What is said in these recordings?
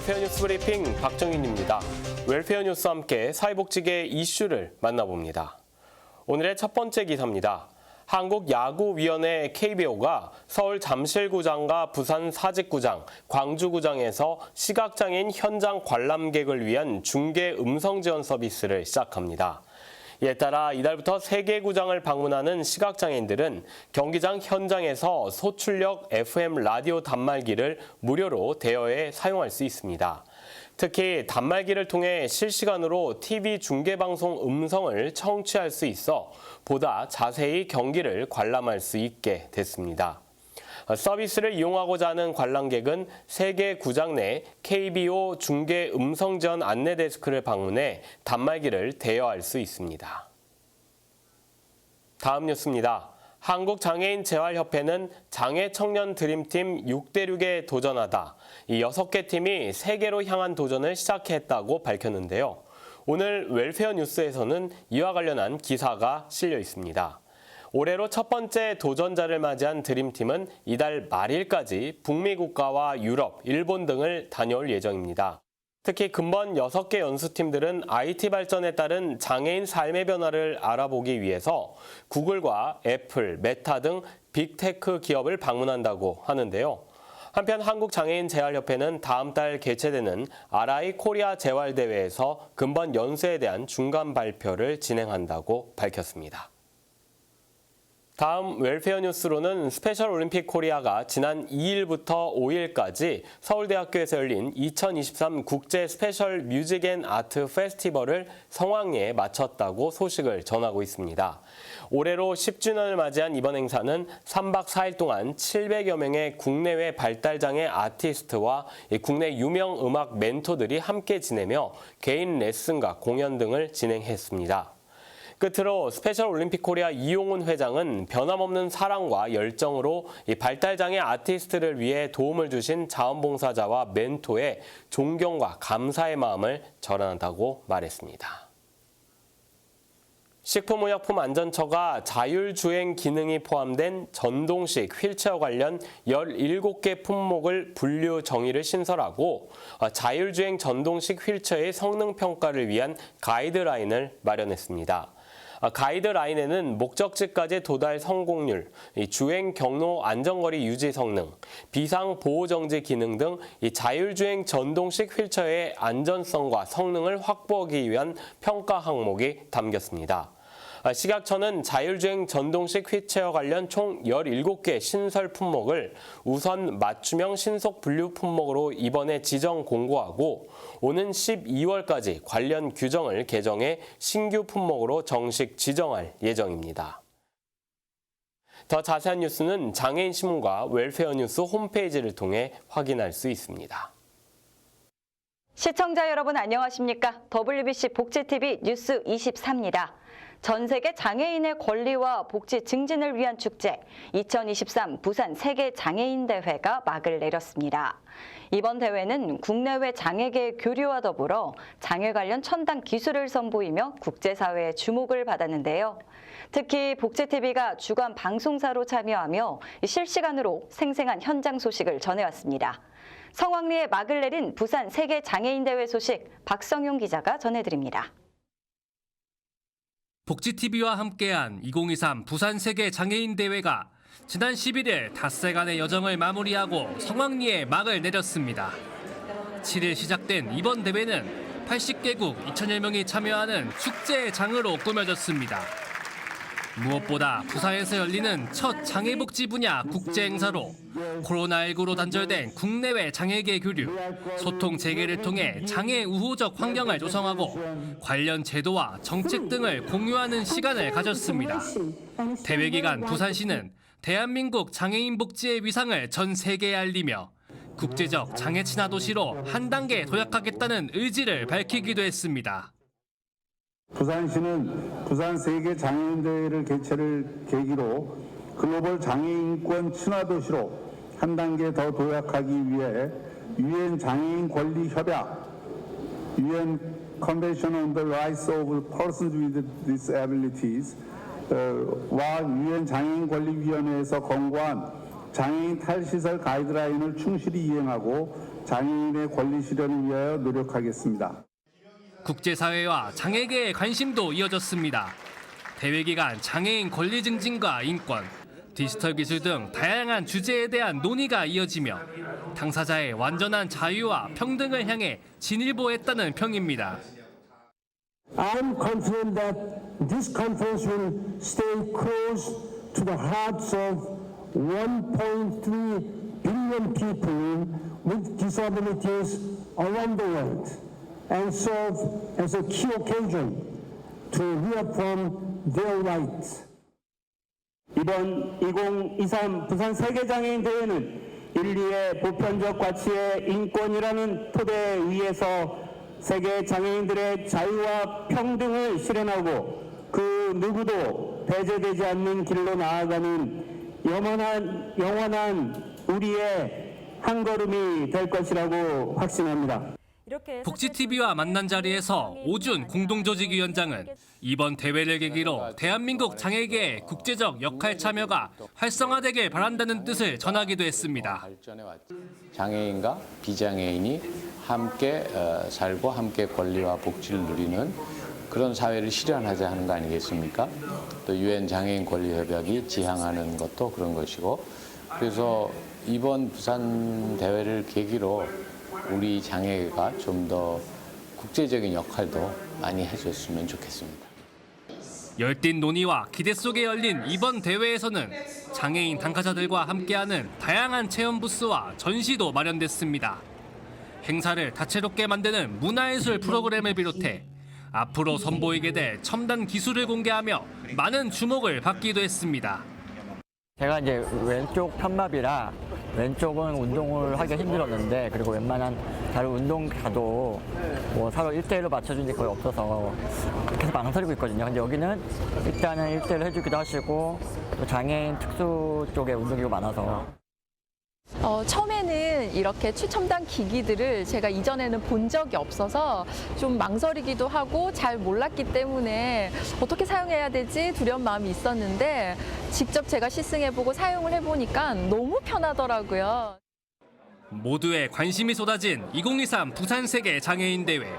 웰페어 뉴스 브리핑 박정윤입니다. 웰페어 뉴스와 함께 사회복지계 이슈를 만나봅니다. 오늘의 첫 번째 기사입니다. 한국야구위원회 KBO가 서울 잠실구장과 부산 사직구장, 광주구장에서 시각장애인 현장 관람객을 위한 중계 음성 지원 서비스를 시작합니다. 이에 따라 이달부터 3개 구장을 방문하는 시각장애인들은 경기장 현장에서 소출력 FM 라디오 단말기를 무료로 대여해 사용할 수 있습니다. 특히 단말기를 통해 실시간으로 TV 중계방송 음성을 청취할 수 있어 보다 자세히 경기를 관람할 수 있게 됐습니다. 서비스를 이용하고자 하는 관람객은 3개 구장 내 KBO 중계 음성 지원 안내 데스크를 방문해 단말기를 대여할 수 있습니다. 다음 뉴스입니다. 한국장애인재활협회는 장애청년 드림팀 6대6에 도전하다 이 6개 팀이 세계로 향한 도전을 시작했다고 밝혔는데요. 오늘 웰페어 뉴스에서는 이와 관련한 기사가 실려 있습니다. 올해로 첫 번째 도전자를 맞이한 드림팀은 이달 말일까지 북미 국가와 유럽, 일본 등을 다녀올 예정입니다. 특히 근본 6개 연수팀들은 IT 발전에 따른 장애인 삶의 변화를 알아보기 위해서 구글과 애플, 메타 등 빅테크 기업을 방문한다고 하는데요. 한편 한국장애인재활협회는 다음 달 개최되는 RI 코리아 재활대회에서 근본 연수에 대한 중간 발표를 진행한다고 밝혔습니다. 다음 웰페어 뉴스로는 스페셜 올림픽 코리아가 지난 2일부터 5일까지 서울대학교에서 열린 2023 국제 스페셜 뮤직 앤 아트 페스티벌을 성황리에 마쳤다고 소식을 전하고 있습니다. 올해로 10주년을 맞이한 이번 행사는 3박 4일 동안 700여 명의 국내외 발달장애 아티스트와 국내 유명 음악 멘토들이 함께 지내며 개인 레슨과 공연 등을 진행했습니다. 끝으로 스페셜 올림픽 코리아 이용훈 회장은 변함없는 사랑과 열정으로 발달장애 아티스트를 위해 도움을 주신 자원봉사자와 멘토의 존경과 감사의 마음을 전한다고 말했습니다. 식품의약품안전처가 자율주행 기능이 포함된 전동식 휠체어 관련 17개 품목을 분류 정의를 신설하고 자율주행 전동식 휠체어의 성능 평가를 위한 가이드라인을 마련했습니다. 가이드라인에는 목적지까지 도달 성공률, 주행 경로 안전거리 유지 성능, 비상 보호 정지 기능 등 자율주행 전동식 휠체어의 안전성과 성능을 확보하기 위한 평가 항목이 담겼습니다. 식약처는 자율주행 전동식 휠체어 관련 총 17개 신설 품목을 우선 맞춤형 신속 분류 품목으로 이번에 지정 공고하고 오는 12월까지 관련 규정을 개정해 신규 품목으로 정식 지정할 예정입니다. 더 자세한 뉴스는 장애인신문과 웰페어 뉴스 홈페이지를 통해 확인할 수 있습니다. 시청자 여러분 안녕하십니까? WBC 복지TV 뉴스 24입니다. 전 세계 장애인의 권리와 복지 증진을 위한 축제 2023 부산 세계 장애인 대회가 막을 내렸습니다. 이번 대회는 국내외 장애계 교류와 더불어 장애 관련 첨단 기술을 선보이며 국제사회의 주목을 받았는데요. 특히 복지TV가 주간 방송사로 참여하며 실시간으로 생생한 현장 소식을 전해왔습니다. 성황리에 막을 내린 부산 세계 장애인 대회 소식 박성용 기자가 전해드립니다. 복지TV와 함께한 2023 부산 세계 장애인 대회가 지난 11일 닷새간의 여정을 마무리하고 성황리에 막을 내렸습니다. 7일 시작된 이번 대회는 80개국 2천여 명이 참여하는 축제의 장으로 꾸며졌습니다. 무엇보다 부산에서 열리는 첫 장애복지 분야 국제 행사로 코로나19로 단절된 국내외 장애계 교류, 소통 재개를 통해 장애 우호적 환경을 조성하고 관련 제도와 정책 등을 공유하는 시간을 가졌습니다. 대회 기간 부산시는 대한민국 장애인 복지의 위상을 전 세계에 알리며 국제적 장애 친화 도시로 한 단계 도약하겠다는 의지를 밝히기도 했습니다. 부산시는 부산 세계 장애인 대회를 개최를 계기로 글로벌 장애인권 친화 도시로 한 단계 더 도약하기 위해 UN 장애인 권리 협약, UN Convention on the Rights of Persons with Disabilities 와 UN 장애인 권리위원회에서 권고한 장애인 탈시설 가이드라인을 충실히 이행하고 장애인의 권리 실현을 위하여 노력하겠습니다. 국제사회와 장애계의 관심도 이어졌습니다. 대회 기간 장애인 권리 증진과 인권, 디지털 기술 등 다양한 주제에 대한 논의가 이어지며 당사자의 완전한 자유와 평등을 향해 진일보했다는 평입니다. I'm confident that this conference will stay close to the hearts of 1.3 billion people with disabilities around the world and serve as a key occasion to reaffirm their rights. 이번 2023 부산 세계장애인 대회는 인류의 보편적 가치의 인권이라는 토대 위에서 세계 장애인들의 자유와 평등을 실현하고 그 누구도 배제되지 않는 길로 나아가는 영원한 우리의 한 걸음이 될 것이라고 확신합니다. 복지TV와 만난 자리에서 오준 공동조직위원장은 이번 대회를 계기로 대한민국 장애계의 국제적 역할 참여가 활성화되길 바란다는 뜻을 전하기도 했습니다. 장애인과 비장애인이 함께 살고 함께 권리와 복지를 누리는 그런 사회를 실현하자 하는 거 아니겠습니까? 또 유엔 장애인 권리 협약이 지향하는 것도 그런 것이고, 그래서 이번 부산 대회를 계기로 우리 장애가 좀 더 국제적인 역할도 많이 해줬으면 좋겠습니다. 열띤 논의와 기대 속에 열린 이번 대회에서는 장애인 당사자들과 함께하는 다양한 체험 부스와 전시도 마련됐습니다. 행사를 다채롭게 만드는 문화예술 프로그램을 비롯해 앞으로 선보이게 될 첨단 기술을 공개하며 많은 주목을 받기도 했습니다. 제가 이제 왼쪽 편마비라 왼쪽은 운동을 하기가 힘들었는데, 그리고 웬만한 다른 운동가도 뭐 서로 1대1로 맞춰준 게 거의 없어서 계속 망설이고 있거든요. 근데 여기는 일단은 1대1로 해주기도 하시고 또 장애인 특수 쪽에 운동기구 많아서. 처음에는 이렇게 최첨단 기기들을 제가 이전에는 본 적이 없어서 좀 망설이기도 하고 잘 몰랐기 때문에 어떻게 사용해야 될지 두려운 마음이 있었는데 직접 제가 시승해보고 사용을 해보니까 너무 편하더라고요. 모두의 관심이 쏟아진 2023 부산 세계 장애인 대회.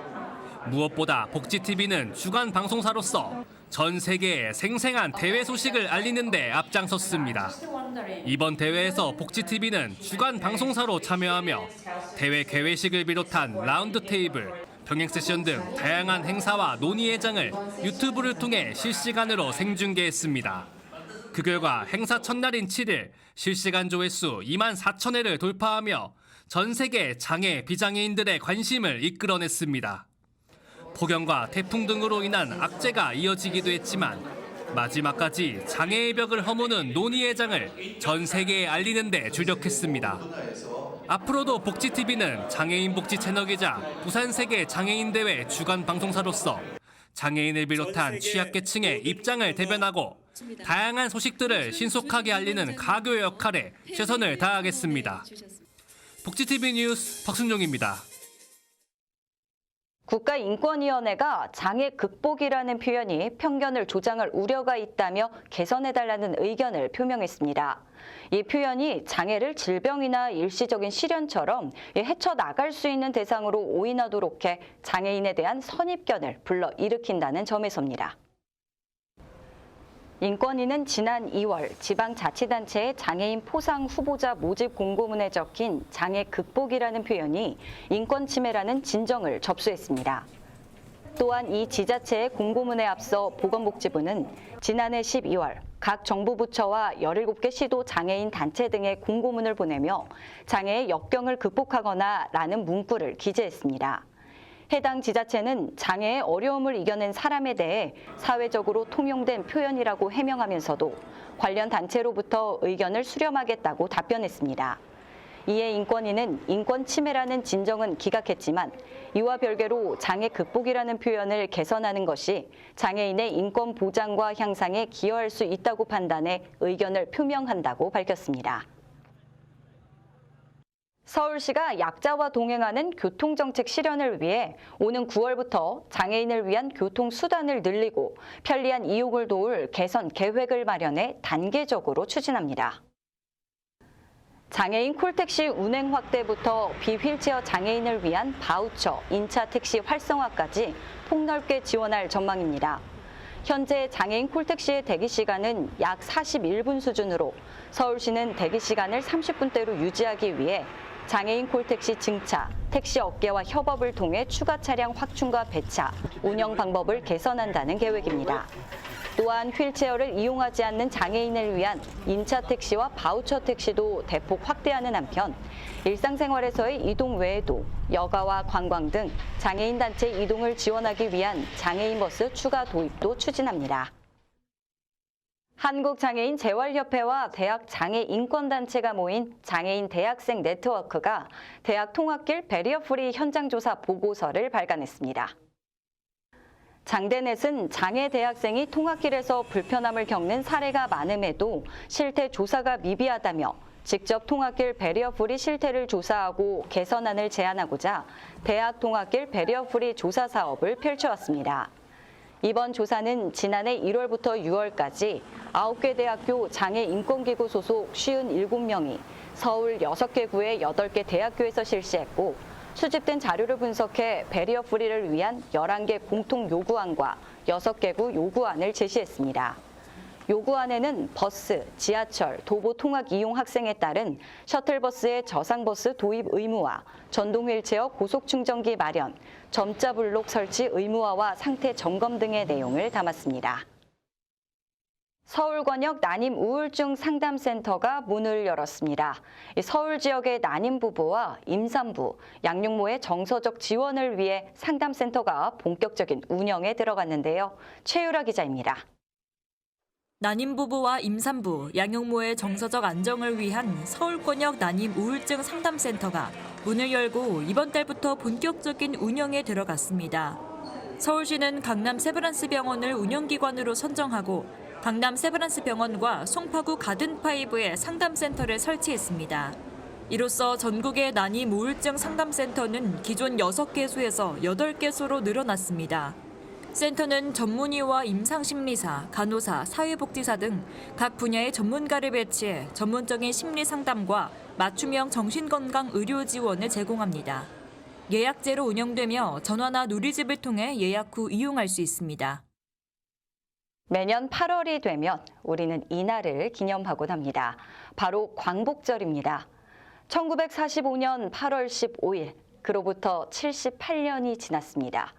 무엇보다 복지TV는 주간 방송사로서 전 세계에 생생한 대회 소식을 알리는 데 앞장섰습니다. 이번 대회에서 복지TV는 주간 방송사로 참여하며 대회 개회식을 비롯한 라운드 테이블, 병행 세션 등 다양한 행사와 논의회장을 유튜브를 통해 실시간으로 생중계했습니다. 그 결과 행사 첫날인 7일 실시간 조회수 24,000회를 돌파하며 전 세계 장애, 비장애인들의 관심을 이끌어냈습니다. 폭염과 태풍 등으로 인한 악재가 이어지기도 했지만 마지막까지 장애의 벽을 허무는 논의회장을 전 세계에 알리는 데 주력했습니다. 앞으로도 복지TV는 장애인 복지 채널이자 부산 세계 장애인 대회 주간 방송사로서 장애인을 비롯한 취약계층의 입장을 대변하고 다양한 소식들을 신속하게 알리는 가교의 역할에 최선을 다하겠습니다. 복지TV 뉴스 박순종입니다. 국가인권위원회가 장애 극복이라는 표현이 편견을 조장할 우려가 있다며 개선해달라는 의견을 표명했습니다. 이 표현이 장애를 질병이나 일시적인 시련처럼 헤쳐나갈 수 있는 대상으로 오인하도록 해 장애인에 대한 선입견을 불러일으킨다는 점에서입니다. 인권위는 지난 2월 지방자치단체의 장애인 포상 후보자 모집 공고문에 적힌 장애 극복이라는 표현이 인권 침해라는 진정을 접수했습니다. 또한 이 지자체의 공고문에 앞서 보건복지부는 지난해 12월 각 정부 부처와 17개 시도 장애인 단체 등의 공고문을 보내며 장애의 역경을 극복하거나 라는 문구를 기재했습니다. 해당 지자체는 장애의 어려움을 이겨낸 사람에 대해 사회적으로 통용된 표현이라고 해명하면서도 관련 단체로부터 의견을 수렴하겠다고 답변했습니다. 이에 인권위는 인권 침해라는 진정은 기각했지만 이와 별개로 장애 극복이라는 표현을 개선하는 것이 장애인의 인권 보장과 향상에 기여할 수 있다고 판단해 의견을 표명한다고 밝혔습니다. 서울시가 약자와 동행하는 교통정책 실현을 위해 오는 9월부터 장애인을 위한 교통수단을 늘리고 편리한 이용을 도울 개선 계획을 마련해 단계적으로 추진합니다. 장애인 콜택시 운행 확대부터 비휠체어 장애인을 위한 바우처, 인차 택시 활성화까지 폭넓게 지원할 전망입니다. 현재 장애인 콜택시의 대기 시간은 약 41분 수준으로 서울시는 대기 시간을 30분대로 유지하기 위해 장애인 콜택시 증차, 택시 업계와 협업을 통해 추가 차량 확충과 배차, 운영 방법을 개선한다는 계획입니다. 또한 휠체어를 이용하지 않는 장애인을 위한 인차 택시와 바우처 택시도 대폭 확대하는 한편 일상생활에서의 이동 외에도 여가와 관광 등 장애인 단체 이동을 지원하기 위한 장애인 버스 추가 도입도 추진합니다. 한국장애인 재활협회와 대학 장애 인권단체가 모인 장애인 대학생 네트워크가 대학 통학길 배리어프리 현장조사 보고서를 발간했습니다. 장대넷은 장애 대학생이 통학길에서 불편함을 겪는 사례가 많음에도 실태 조사가 미비하다며 직접 통학길 배리어프리 실태를 조사하고 개선안을 제안하고자 대학 통학길 배리어프리 조사 사업을 펼쳐왔습니다. 이번 조사는 지난해 1월부터 6월까지 9개 대학교 장애인권기구 소속 57명이 서울 6개 구의 8개 대학교에서 실시했고 수집된 자료를 분석해 배리어 프리를 위한 11개 공통 요구안과 6개 구 요구안을 제시했습니다. 요구안에는 버스, 지하철, 도보 통학 이용 학생에 따른 셔틀버스의 저상버스 도입 의무화, 전동 휠체어 고속 충전기 마련, 점자 블록 설치 의무화와 상태 점검 등의 내용을 담았습니다. 서울권역 난임 우울증 상담센터가 문을 열었습니다. 서울 지역의 난임 부부와 임산부, 양육모의 정서적 지원을 위해 상담센터가 본격적인 운영에 들어갔는데요. 최유라 기자입니다. 난임 부부와 임산부, 양육모의 정서적 안정을 위한 서울권역 난임 우울증 상담센터가 문을 열고 이번 달부터 본격적인 운영에 들어갔습니다. 서울시는 강남 세브란스 병원을 운영기관으로 선정하고 강남 세브란스 병원과 송파구 가든파이브에 상담센터를 설치했습니다. 이로써 전국의 난임 우울증 상담센터는 기존 6개소에서 8개소로 늘어났습니다. 센터는 전문의와 임상심리사, 간호사, 사회복지사 등 각 분야의 전문가를 배치해 전문적인 심리 상담과 맞춤형 정신건강 의료 지원을 제공합니다. 예약제로 운영되며 전화나 누리집을 통해 예약 후 이용할 수 있습니다. 매년 8월이 되면 우리는 이날을 기념하곤 합니다. 바로 광복절입니다. 1945년 8월 15일, 그로부터 78년이 지났습니다.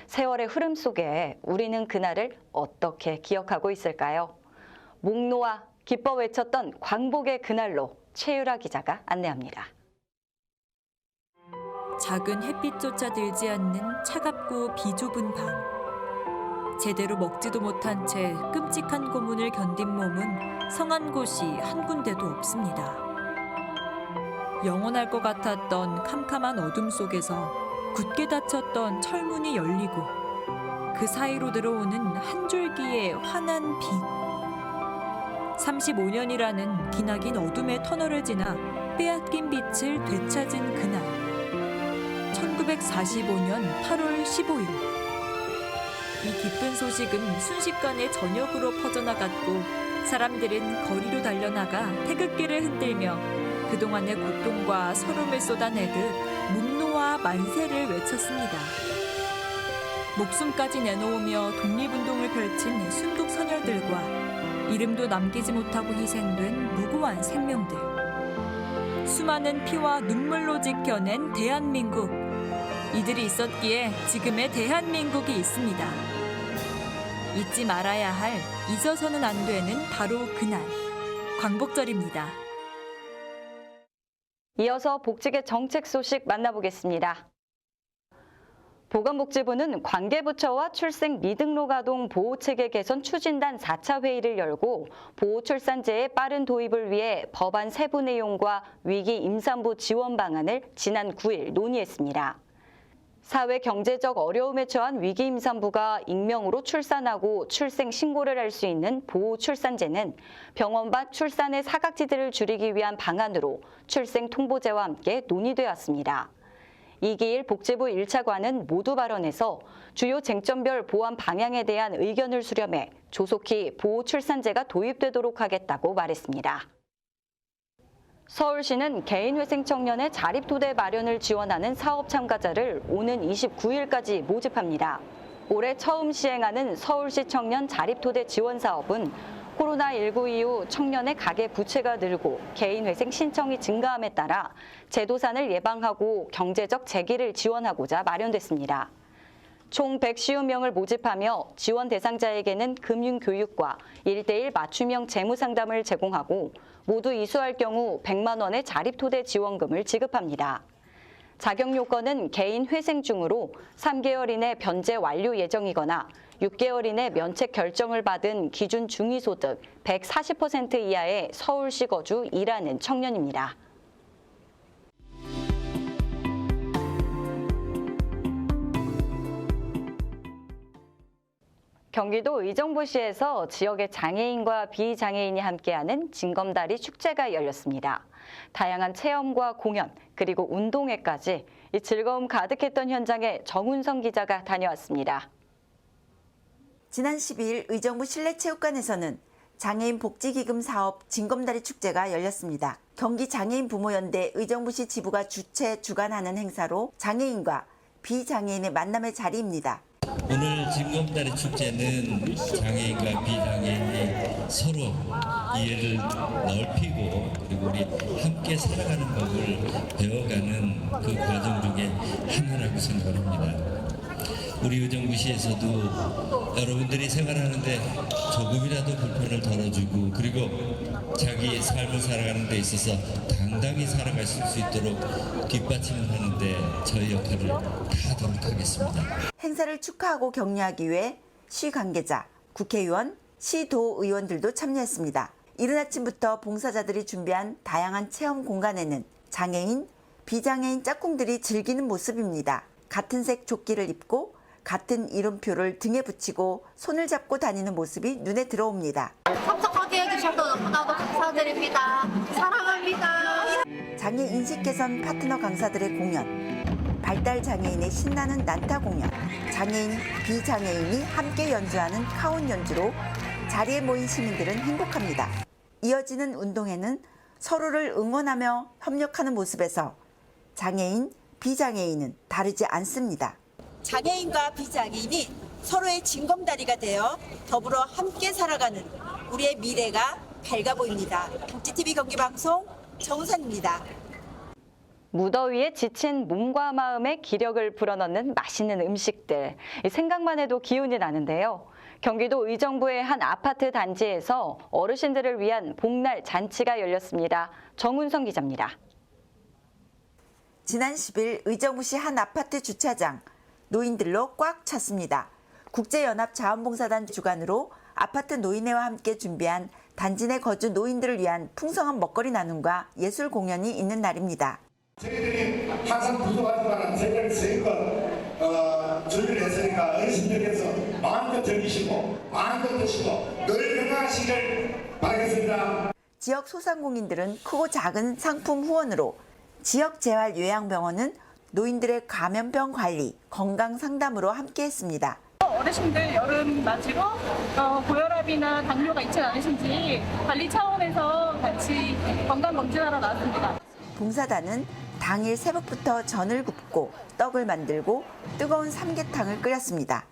세월의 흐름 속에 우리는 그날을 어떻게 기억하고 있을까요? 목 놓아 기뻐 외쳤던 광복의 그날로 최유라 기자가 안내합니다. 작은 햇빛조차 들지 않는 차갑고 비좁은 방. 제대로 먹지도 못한 채 끔찍한 고문을 견딘 몸은 성한 곳이 한 군데도 없습니다. 영원할 것 같았던 캄캄한 어둠 속에서 굳게 닫혔던 철문이 열리고 그 사이로 들어오는 한 줄기의 환한 빛. 35년이라는 기나긴 어둠의 터널을 지나 빼앗긴 빛을 되찾은 그날. 1945년 8월 15일. 이 기쁜 소식은 순식간에 전역으로 퍼져나갔고 사람들은 거리로 달려나가 태극기를 흔들며 그동안의 고통과 서름을 쏟아내듯 문노와 만세를 외쳤습니다. 목숨까지 내놓으며 독립운동을 펼친 순국 선열들과 이름도 남기지 못하고 희생된 무고한 생명들. 수많은 피와 눈물로 지켜낸 대한민국. 이들이 있었기에 지금의 대한민국이 있습니다. 잊지 말아야 할, 잊어서는 안 되는 바로 그날, 광복절입니다. 이어서 복지계 정책 소식 만나보겠습니다. 보건복지부는 관계부처와 출생 미등록 아동 보호체계 개선 추진단 4차 회의를 열고 보호출산제의 빠른 도입을 위해 법안 세부 내용과 위기 임산부 지원 방안을 지난 9일 논의했습니다. 사회 경제적 어려움에 처한 위기 임산부가 익명으로 출산하고 출생 신고를 할 수 있는 보호출산제는 병원 밖 출산의 사각지대를 줄이기 위한 방안으로 출생 통보제와 함께 논의되어 왔습니다. 이기일 복지부 1차관은 모두 발언에서 주요 쟁점별 보완 방향에 대한 의견을 수렴해 조속히 보호출산제가 도입되도록 하겠다고 말했습니다. 서울시는 개인회생 청년의 자립토대 마련을 지원하는 사업 참가자를 오는 29일까지 모집합니다. 올해 처음 시행하는 서울시 청년 자립토대 지원 사업은 코로나19 이후 청년의 가계 부채가 늘고 개인회생 신청이 증가함에 따라 제도산을 예방하고 경제적 재기를 지원하고자 마련됐습니다. 총 150명을 모집하며 지원 대상자에게는 금융교육과 1:1 맞춤형 재무상담을 제공하고 모두 이수할 경우 100만 원의 자립토대 지원금을 지급합니다. 자격 요건은 개인 회생 중으로 3개월 이내 변제 완료 예정이거나 6개월 이내 면책 결정을 받은 기준 중위소득 140% 이하의 서울시 거주 일하는 청년입니다. 경기도 의정부시에서 지역의 장애인과 비장애인이 함께하는 징검다리 축제가 열렸습니다. 다양한 체험과 공연, 그리고 운동회까지 이 즐거움 가득했던 현장에 정운성 기자가 다녀왔습니다. 지난 12일 의정부 실내체육관에서는 장애인 복지기금 사업 징검다리 축제가 열렸습니다. 경기장애인 부모연대 의정부시 지부가 주관하는 행사로 장애인과 비장애인의 만남의 자리입니다. 오늘 징검다리 축제는 장애인과 비장애인이 서로 이해를 넓히고 그리고 우리 함께 살아가는 법을 배워가는 그 과정 중에 하나라고 생각합니다. 우리 의정부시에서도 여러분들이 생활하는데 조금이라도 불편을 덜어주고 그리고 자기 삶을 살아가는 데 있어서 당당히 살아가실 수 있도록 뒷받침을 하는데 저희 역할을 다하도록 하겠습니다. 행사를 축하하고 격려하기 위해 시 관계자, 국회의원, 시도의원들도 참여했습니다. 이른 아침부터 봉사자들이 준비한 다양한 체험 공간에는 장애인, 비장애인 짝꿍들이 즐기는 모습입니다. 같은 색 조끼를 입고 같은 이름표를 등에 붙이고 손을 잡고 다니는 모습이 눈에 들어옵니다. 참석하게 해주셔서 너무나도 감사드립니다. 사랑합니다. 장애 인식 개선 파트너 강사들의 공연, 발달 장애인의 신나는 난타 공연, 장애인, 비장애인이 함께 연주하는 카혼 연주로 자리에 모인 시민들은 행복합니다. 이어지는 운동회는 서로를 응원하며 협력하는 모습에서 장애인, 비장애인은 다르지 않습니다. 장애인과 비장애인이 서로의 징검다리가 되어 더불어 함께 살아가는 우리의 미래가 밝아 보입니다. 복지TV 경기방송 정우선입니다. 무더위에 지친 몸과 마음에 기력을 불어넣는 맛있는 음식들. 생각만 해도 기운이 나는데요. 경기도 의정부의 한 아파트 단지에서 어르신들을 위한 복날 잔치가 열렸습니다. 정운성 기자입니다. 지난 10일 의정부시 한 아파트 주차장, 노인들로 꽉 찼습니다. 국제연합자원봉사단 주관으로 아파트 노인회와 함께 준비한 단지 내 거주 노인들을 위한 풍성한 먹거리 나눔과 예술 공연이 있는 날입니다. 저희들이 항상 부족하지만 저희들 저희껏 준비를 했으니까 어르신들께서 마음껏 즐기시고 마음껏 드시고 늘 건강하시기를 바라겠습니다. 지역 소상공인들은 크고 작은 상품 후원으로 지역재활요양병원은 노인들의 감염병 관리, 건강 상담으로 함께했습니다. 어르신들 여름 맞이고 고혈압이나 당뇨가 있지 않으신지 관리 차원에서 같이 건강검진하러 나왔습니다. 봉사단은 당일 새벽부터 전을 굽고 떡을 만들고 뜨거운 삼계탕을 끓였습니다.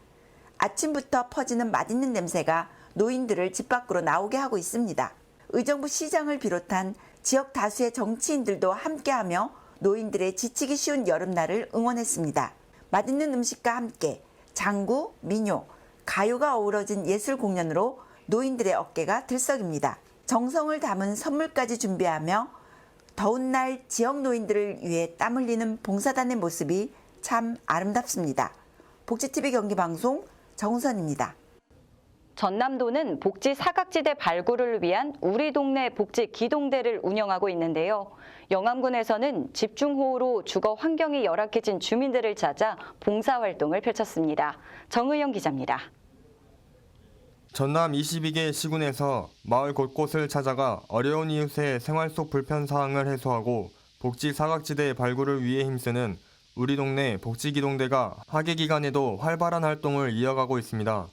아침부터 퍼지는 맛있는 냄새가 노인들을 집 밖으로 나오게 하고 있습니다. 의정부 시장을 비롯한 지역 다수의 정치인들도 함께하며 노인들의 지치기 쉬운 여름날을 응원했습니다. 맛있는 음식과 함께 장구, 민요, 가요가 어우러진 예술 공연으로 노인들의 어깨가 들썩입니다. 정성을 담은 선물까지 준비하며 더운 날 지역 노인들을 위해 땀 흘리는 봉사단의 모습이 참 아름답습니다. 복지TV 경기방송 정우선입니다. 전남도는 복지 사각지대 발굴을 위한 우리 동네 복지 기동대를 운영하고 있는데요. 영암군에서는 집중호우로 주거 환경이 열악해진 주민들을 찾아 봉사활동을 펼쳤습니다. 정의영 기자입니다. 전남 22개 시군에서 마을 곳곳을 찾아가 어려운 이웃의 생활 속 불편사항을 해소하고 복지 사각지대 발굴을 위해 힘쓰는 우리 동네 복지기동대가 하계 기간에도 활발한 활동을 이어가고 있습니다.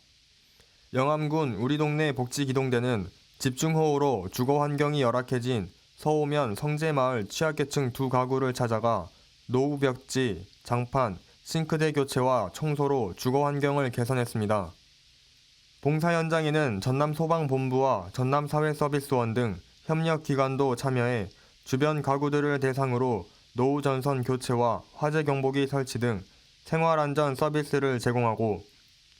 영암군 우리 동네 복지기동대는 집중호우로 주거 환경이 열악해진 서오면 성재마을 취약계층 2가구를 찾아가 노후 벽지, 장판, 싱크대 교체와 청소로 주거 환경을 개선했습니다. 봉사 현장에는 전남소방본부와 전남사회서비스원 등 협력기관도 참여해 주변 가구들을 대상으로 노후 전선 교체와 화재 경보기 설치 등 생활안전 서비스를 제공하고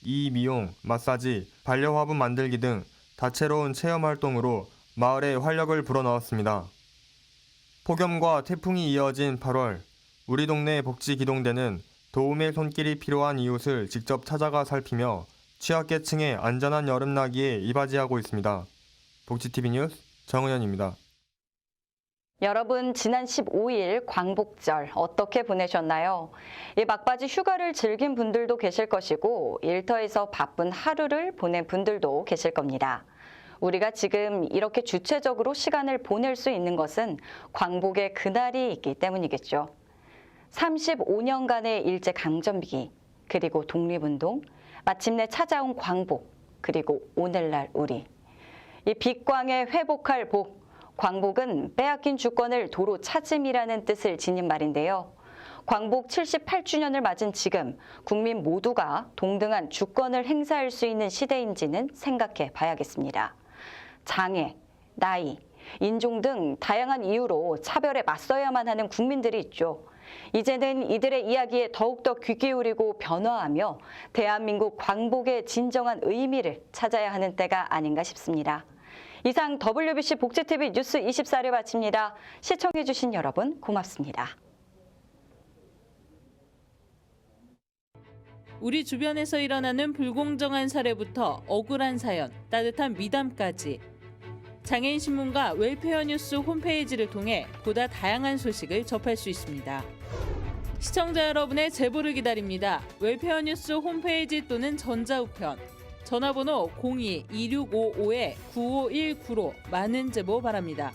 이미용, 마사지, 반려화분 만들기 등 다채로운 체험 활동으로 마을에 활력을 불어넣었습니다. 폭염과 태풍이 이어진 8월, 우리 동네 복지기동대는 도움의 손길이 필요한 이웃을 직접 찾아가 살피며 취약계층의 안전한 여름나기에 이바지하고 있습니다. 복지TV 뉴스 정은현입니다. 여러분, 지난 15일 광복절 어떻게 보내셨나요? 이 막바지 휴가를 즐긴 분들도 계실 것이고 일터에서 바쁜 하루를 보낸 분들도 계실 겁니다. 우리가 지금 이렇게 주체적으로 시간을 보낼 수 있는 것은 광복의 그날이 있기 때문이겠죠. 35년간의 일제강점기, 그리고 독립운동, 마침내 찾아온 광복, 그리고 오늘날 우리. 이 빛광에 회복할 복, 광복은 빼앗긴 주권을 도로 찾음이라는 뜻을 지닌 말인데요. 광복 78주년을 맞은 지금 국민 모두가 동등한 주권을 행사할 수 있는 시대인지는 생각해 봐야겠습니다. 장애, 나이, 인종 등 다양한 이유로 차별에 맞서야만 하는 국민들이 있죠. 이제는 이들의 이야기에 더욱더 귀 기울이고 변화하며 대한민국 광복의 진정한 의미를 찾아야 하는 때가 아닌가 싶습니다. 이상 WBC 복지TV 뉴스 24를 마칩니다. 시청해주신 여러분 고맙습니다. 우리 주변에서 일어나는 불공정한 사례부터 억울한 사연, 따뜻한 미담까지 장애인 신문과 웰페어 뉴스 홈페이지를 통해 보다 다양한 소식을 접할 수 있습니다. 시청자 여러분의 제보를 기다립니다. 웰페어 뉴스 홈페이지 또는 전자우편, 전화번호 02-2655-9519로 많은 제보 바랍니다.